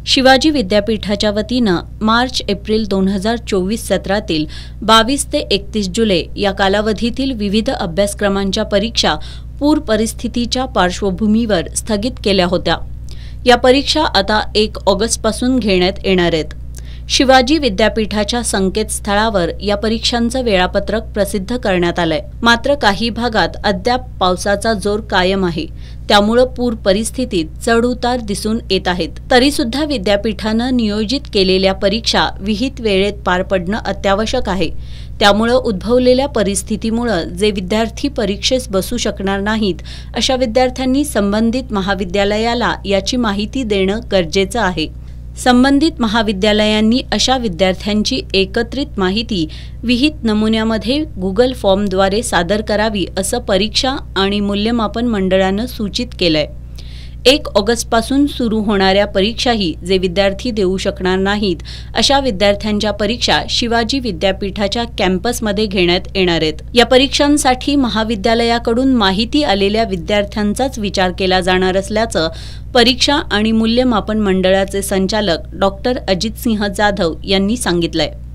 शिवाजी विद्यापीठाच्या वतीनं मार्च-एप्रिल 2024 सत्रातील 22 ते 31 जुलै या कालावधीतील विविध अभ्यासक्रमांच्या परीक्षा पूर परिस्थितीच्या पार्श्वभूमीवर स्थगित केल्या होत्या। या परीक्षा आता 1 ऑगस्टपासून घेण्यात येणार आहेत। शिवाजी विद्यापीठाच्या संकेतस्थळावर या परीक्षांचं वेळापत्रक प्रसिद्ध करण्यात आलंय। मात्र काही भागात अद्याप पावसाचा जोर कायम आहे, त्यामुळे पूर परिस्थितीत चढ-उतार दिसून येत आहेत। तरी सुद्धा विद्यापीठानं नियोजित केलेल्या परीक्षा विहित वेळेत पार पडणं अत्यावश्यक आहे। त्यामुळे उद्भवलेल्या परिस्थितीमुळे जे विद्यार्थी परीक्षेस बसू शकणार नाहीत, अशा विद्यार्थ्यांनी संबंधित महाविद्यालयाला याची माहिती देणं गरजेचं आहे। संबंधित महाविद्यालयांनी अशा विद्यार्थ्यांची एकत्रित माहिती विहित नमुन्यामध्ये गुगल फॉर्मद्वारे सादर करावी, असं परीक्षा आणि मूल्यमापन मंडळानं सूचित केलंय। 1 ऑगस्टपासून सुरू होणाऱ्या परीक्षाही जे विद्यार्थी देऊ शकणार नाहीत, अशा विद्यार्थ्यांच्या परीक्षा शिवाजी विद्यापीठाच्या कॅम्पसमध्ये घेण्यात येणार आहेत। या परीक्षांसाठी महाविद्यालयाकडून माहिती आलेल्या विद्यार्थ्यांचाच विचार केला जाणार असल्याचं परीक्षा आणि मूल्यमापन मंडळाचे संचालक डॉ. अजित सिंह जाधव यांनी सांगितलंय।